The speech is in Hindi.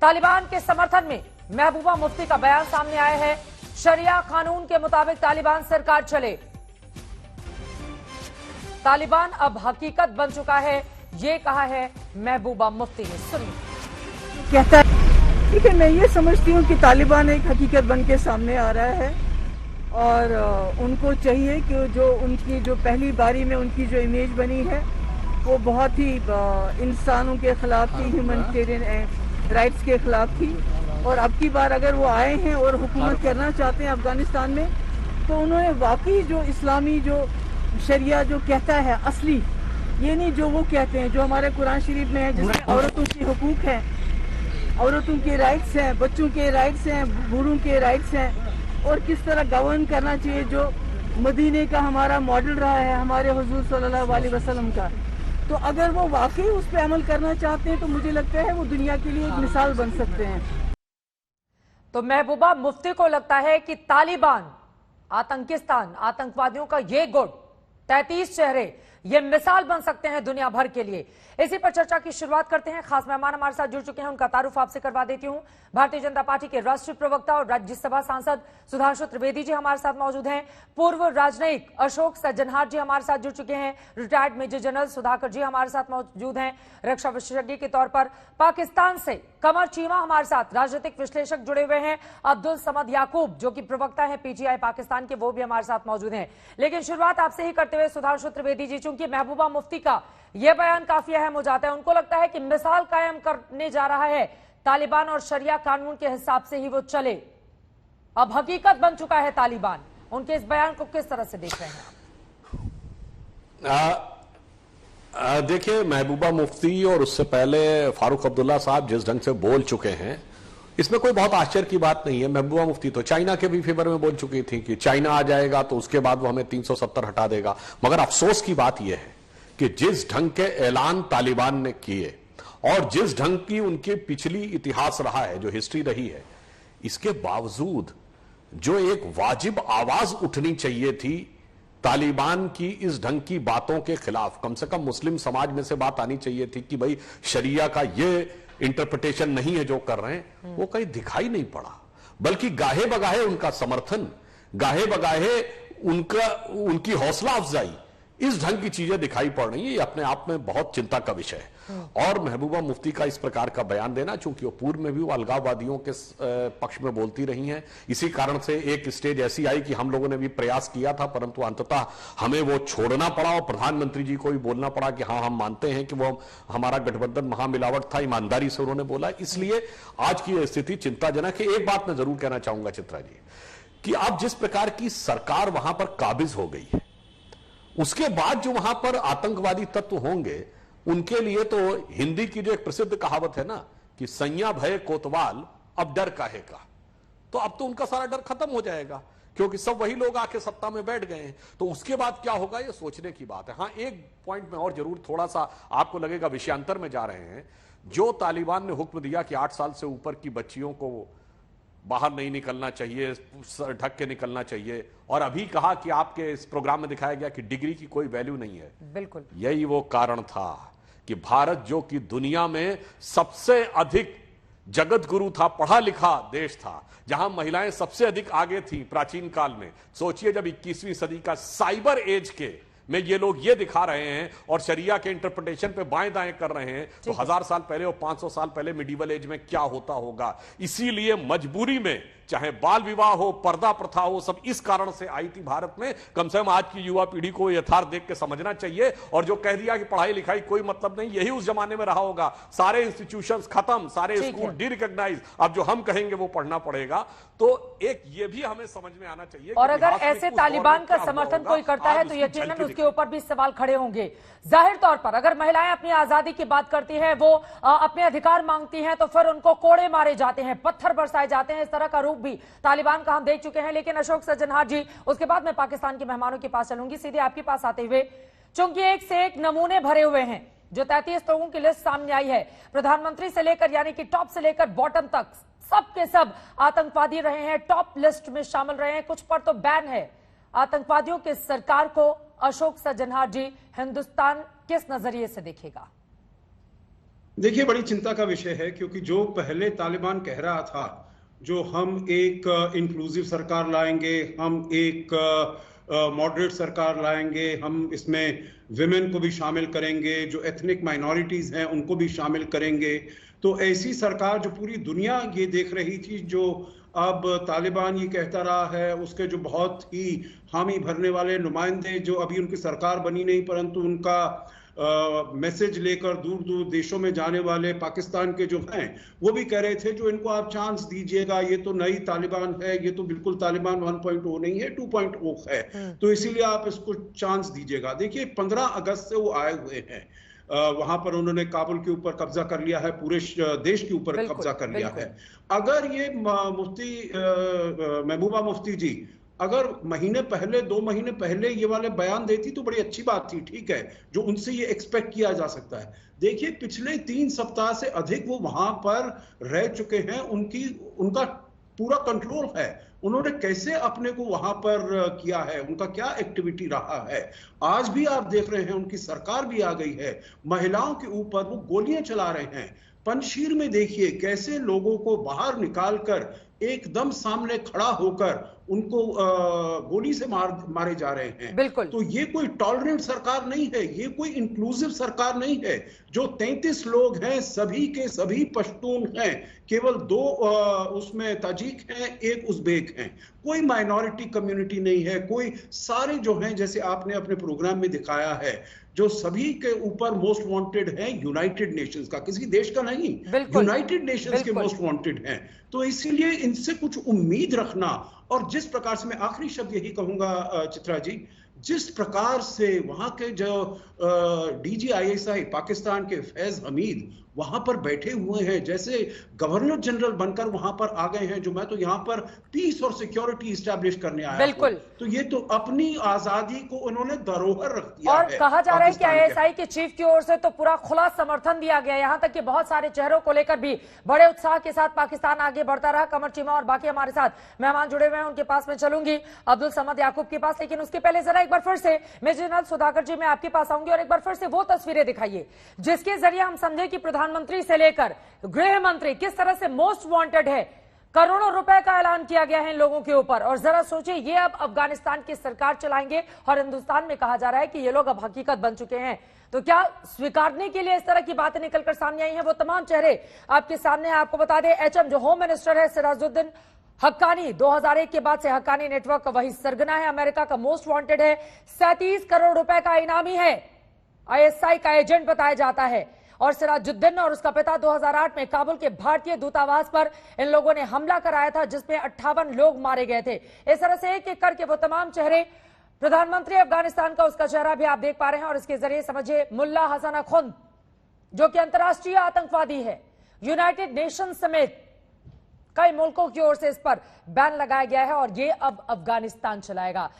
तालिबान के समर्थन में महबूबा मुफ्ती का बयान सामने आया है। शरिया कानून के मुताबिक तालिबान सरकार चले। तालिबान अब हकीकत बन चुका है, ये कहा है महबूबा मुफ्ती ने। सुनिए। कहता है ठीक है, मैं ये समझती हूँ कि तालिबान एक हकीकत बन के सामने आ रहा है और उनको चाहिए कि जो उनकी जो पहली बारी में उनकी जो इमेज बनी है वो बहुत ही इंसानों के खिलाफ थी, ह्यूमैनिटेरियन राइट्स के खिलाफ थी। और अब की बार अगर वो आए हैं और हुकूमत करना चाहते हैं अफगानिस्तान में, तो उन्होंने वाकई जो इस्लामी जो शरिया जो कहता है असली, ये नहीं जो वो कहते हैं जो हमारे कुरान शरीफ में है, जिसमें औरतों के हुकूक हैं, औरतों के राइट्स हैं, बच्चों के राइट्स हैं, बूढ़ों के राइट्स हैं, और किस तरह गवर्न करना चाहिए, जो मदीने का हमारा मॉडल रहा है हमारे हुजूर सल्लल्लाहु अलैहि वसल्लम का। तो अगर वो वाकई उस पर अमल करना चाहते हैं तो मुझे लगता है वो दुनिया के लिए एक मिसाल बन सकते हैं। तो महबूबा मुफ्ती को लगता है कि तालिबान, आतंकिस्तान, आतंकवादियों का ये गुट 33 चेहरे ये मिसाल बन सकते हैं दुनिया भर के लिए। इसी पर चर्चा की शुरुआत करते हैं। खास मेहमान हमारे साथ जुड़ चुके हैं, उनका तारुफ आपसे करवा देती हूं। भारतीय जनता पार्टी के राष्ट्रीय प्रवक्ता और राज्यसभा सांसद सुधांशु त्रिवेदी जी हमारे साथ मौजूद हैं। पूर्व राजनयिक अशोक सज्जनहार जी हमारे साथ जुड़ चुके हैं। रिटायर्ड मेजर जनरल सुधाकर जी हमारे साथ मौजूद हैं, रक्षा विशेषज्ञ के तौर पर। पाकिस्तान से कमर चीमा हमारे साथ राजनीतिक विश्लेषक जुड़े हुए हैं। अब्दुल समद याकूब जो कि प्रवक्ता है पीटीआई पाकिस्तान के, वो भी हमारे साथ मौजूद हैं। लेकिन शुरुआत आपसे ही करते हुए सुधांशु त्रिवेदी जी, चूंकि महबूबा मुफ्ती का यह बयान काफी अहम हो जाता है, उनको लगता है कि मिसाल कायम करने जा रहा है तालिबान और शरिया कानून के हिसाब से ही वो चले। अब हकीकत बन चुका है तालिबान। उनके इस बयान को किस तरह से देख रहे हैं? देखिए, महबूबा मुफ्ती और उससे पहले फारूक अब्दुल्ला साहब जिस ढंग से बोल चुके हैं, इसमें कोई बहुत आश्चर्य की बात नहीं है। महबूबा मुफ्ती तो चाइना के भी फेवर में बोल चुकी थी कि चाइना आ जाएगा तो उसके बाद वो हमें 370 हटा देगा। मगर अफसोस की बात यह है कि जिस ढंग के ऐलान तालिबान ने किए और जिस ढंग की उनकी पिछली इतिहास रहा है, जो हिस्ट्री रही है, इसके बावजूद जो एक वाजिब आवाज उठनी चाहिए थी तालिबान की इस ढंग की बातों के खिलाफ, कम से कम मुस्लिम समाज में से बात आनी चाहिए थी कि भाई शरिया का ये इंटरप्रिटेशन नहीं है जो कर रहे हैं, वो कहीं दिखाई नहीं पड़ा। बल्कि गाहे बगाहे उनका समर्थन, गाहे बगाहे उनकी हौसला अफजाई, इस ढंग की चीजें दिखाई पड़ रही है। ये अपने आप में बहुत चिंता का विषय है। और महबूबा मुफ्ती का इस प्रकार का बयान देना, चूंकि वो पूर्व में भी वो अलगाववादियों के पक्ष में बोलती रही हैं, इसी कारण से एक स्टेज ऐसी आई कि हम लोगों ने भी प्रयास किया था, परंतु अंततः हमें वो छोड़ना पड़ा और प्रधानमंत्री जी को भी बोलना पड़ा कि हाँ, हम मानते हैं कि वो हमारा गठबंधन महामिलावट था। ईमानदारी से उन्होंने बोला। इसलिए आज की स्थिति चिंताजनक है। एक बात मैं जरूर कहना चाहूंगा चित्रा जी, कि अब जिस प्रकार की सरकार वहां पर काबिज हो गई है, उसके बाद जो वहां पर आतंकवादी तत्व होंगे, उनके लिए तो हिंदी की जो एक प्रसिद्ध कहावत है ना कि सैया भय कोतवाल अब डर काहे का, तो अब तो उनका सारा डर खत्म हो जाएगा, क्योंकि सब वही लोग आके सत्ता में बैठ गए हैं। तो उसके बाद क्या होगा, ये सोचने की बात है। हां, एक पॉइंट में और जरूर थोड़ा सा आपको लगेगा विषयांतर में जा रहे हैं। जो तालिबान ने हुक्म दिया कि 8 साल से ऊपर की बच्चियों को बाहर नहीं निकलना चाहिए, ढक के निकलना चाहिए, और अभी कहा कि आपके इस प्रोग्राम में दिखाया गया कि डिग्री की कोई वैल्यू नहीं है। बिल्कुल यही वो कारण था कि भारत, जो कि दुनिया में सबसे अधिक जगत गुरु था, पढ़ा लिखा देश था, जहां महिलाएं सबसे अधिक आगे थी प्राचीन काल में। सोचिए, जब 21वीं सदी का साइबर एज के में ये लोग ये दिखा रहे हैं और शरिया के इंटरप्रिटेशन पे बाएं दाएं कर रहे हैं, तो 1000 साल पहले और 500 साल पहले मिडिवल एज में क्या होता होगा। इसीलिए मजबूरी में, चाहे बाल विवाह हो, पर्दा प्रथा हो, सब इस कारण से आई थी भारत में। कम से कम आज की युवा पीढ़ी को यथार्थ देख के समझना चाहिए। और जो कह दिया कि पढ़ाई लिखाई कोई मतलब नहीं, यही उस जमाने में रहा होगा। सारे इंस्टीट्यूशंस खत्म, सारे स्कूल डी रिकॉग्नाइज, अब जो हम कहेंगे वो पढ़ना पड़ेगा। तो एक ये भी हमें समझ में आना चाहिए। और अगर ऐसे तालिबान का समर्थन कोई करता है तो यकीनन उसके ऊपर भी सवाल खड़े होंगे। जाहिर तौर पर अगर महिलाएं अपनी आजादी की बात करती हैं, वो अपने अधिकार मांगती हैं, तो फिर उनको कोड़े मारे जाते हैं, पत्थर बरसाए जाते हैं। इस तरह का रूप भी तालिबान का हम देख चुके हैं। लेकिन अशोक सज्जनहार जी, उसके बाद मैं पाकिस्तान के मेहमानों के पास चलूंगी, सीधे आपके पास आते हुए, चूंकि एक से एक नमूने भरे हुए हैं। जो 33 लोगों की लिस्ट सामने आई है, प्रधानमंत्री से लेकर यानी कि टॉप से लेकर बॉटम तक सब के सब आतंकवादी रहे हैं, टॉप लिस्ट में शामिल रहे हैं, कुछ पर तो बैन है। आतंकवादियों की सरकार को अशोक सज्जनहार जी हिंदुस्तान किस नजरिए से देखेगा? देखिए, बड़ी चिंता का विषय है, क्योंकि जो पहले तालिबान कह रहा था, जो हम एक इंक्लूसिव सरकार लाएंगे, हम एक मॉडरेट सरकार लाएंगे, हम इसमें विमेन को भी शामिल करेंगे, जो एथनिक माइनॉरिटीज हैं उनको भी शामिल करेंगे, तो ऐसी सरकार जो पूरी दुनिया ये देख रही थी, जो अब तालिबान ये कहता रहा है, उसके जो बहुत ही हामी भरने वाले नुमाइंदे जो अभी उनकी सरकार बनी नहीं, परंतु उनका मैसेज लेकर दूर दूर देशों में जाने वाले पाकिस्तान के जो हैं, वो भी कह रहे थे जो इनको आप चांस दीजिएगा, ये तो नई तालिबान है, ये तो बिल्कुल तालिबान 1.0 नहीं है, 2.0 है, तो इसीलिए आप इसको चांस दीजिएगा। देखिए, 15 अगस्त से वो आए हुए हैं, वहां पर उन्होंने काबुल के ऊपर कब्जा कर लिया है, पूरे देश के ऊपर कब्जा कर लिया है। अगर ये मुफ्ती महबूबा मुफ्ती जी अगर महीने पहले, 2 महीने पहले ये वाले बयान देती तो बड़ी अच्छी बात थी, ठीक है, जो उनसे ये एक्सपेक्ट किया जा सकता है। देखिए, पिछले 3 सप्ताह से अधिक वो वहां पर रह चुके हैं, उनका पूरा कंट्रोल है, उन्होंने कैसे अपने को वहां पर किया है, उनका क्या एक्टिविटी रहा है। आज भी आप देख रहे हैं, उनकी सरकार भी आ गई है, महिलाओं के ऊपर वो गोलियां चला रहे हैं। पंजशीर में देखिए कैसे लोगों को बाहर निकालकर एकदम सामने खड़ा होकर उनको गोली से मारे जा रहे हैं। बिल्कुल। तो ये कोई टॉलरेंट सरकार नहीं है, ये कोई इंक्लूसिव सरकार नहीं है। जो 33 लोग हैं, सभी के सभी पश्तून हैं, केवल 2 उसमें ताजिक हैं, 1 उज़्बेक हैं, कोई माइनॉरिटी कम्युनिटी नहीं है, कोई सारे जो हैं, जैसे आपने अपने प्रोग्राम में दिखाया है, जो सभी के ऊपर मोस्ट वांटेड है यूनाइटेड नेशंस का, किसी देश का नहीं, यूनाइटेड नेशंस के मोस्ट वांटेड हैं। तो इसीलिए इनसे कुछ उम्मीद रखना, और जिस प्रकार से, मैं आखिरी शब्द यही कहूंगा चित्रा जी, जिस प्रकार से वहां के जो DGISI पाकिस्तान के फैज हमीद वहां पर बैठे हुए हैं, जैसे गवर्नर जनरल बनकर वहां पर आ गए हैं, जो मैं तो यहां पर पीस और सिक्योरिटी इस्टेब्लिश करने आया। बिल्कुल। तो ये तो अपनी आजादी को उन्होंने धरोहर रख दिया और है। कहा जा रहा है कि ISI के चीफ की ओर से तो पूरा खुला समर्थन दिया गया, यहां तक कि बहुत सारे चेहरों को लेकर भी बड़े उत्साह के साथ पाकिस्तान आगे बढ़ता रहा। कमर चीमा और बाकी हमारे साथ मेहमान जुड़े हुए हैं, उनके पास में चलूंगी, अब्दुल समद याकूब के पास, लेकिन उसके पहले जरा एक बार फिर से मेजर जनरल सुधाकर जी मैं आपके पास आऊंगी और एक बार फिर से वो तस्वीरें दिखाइए जिसके जरिए हम समझे कि प्रधानमंत्री से लेकर गृह मंत्री किस तरह से मोस्ट वांटेड है। करोड़ों रुपए का ऐलान किया गया है इन लोगों के ऊपर, और जरा सोचिए ये अब अफगानिस्तान की सरकार चलाएंगे, और हिंदुस्तान में कहा जा रहा है कि ये लोग अब हकीकत बन चुके हैं। तो क्या स्वीकारने के लिए इस तरह की बातें निकलकर सामने आई हैं? वो तमाम चेहरे आपके सामने हैं। आपको बता दें, HM जो होम मिनिस्टर है सिराजुद्दीन हक्कानी, 2001 के बाद से हक्कानी नेटवर्क का वही सरगना है, अमेरिका का मोस्ट वांटेड है, 37 करोड़ रुपए का इनामी है, ISI का एजेंट बताया जाता है। और सिराजुद्दीन और उसका पिता 2008 में काबुल के भारतीय दूतावास पर इन लोगों ने हमला कराया था, जिसमें 58 लोग मारे गए थे। इस तरह से एक एक करके वो तमाम चेहरे, प्रधानमंत्री अफगानिस्तान का उसका चेहरा भी आप देख पा रहे हैं, और इसके जरिए समझिए मुल्ला हसन अखुंद जो कि अंतर्राष्ट्रीय आतंकवादी है, यूनाइटेड नेशन समेत कई मुल्कों की ओर से इस पर बैन लगाया गया है, और ये अब अफगानिस्तान चलाएगा।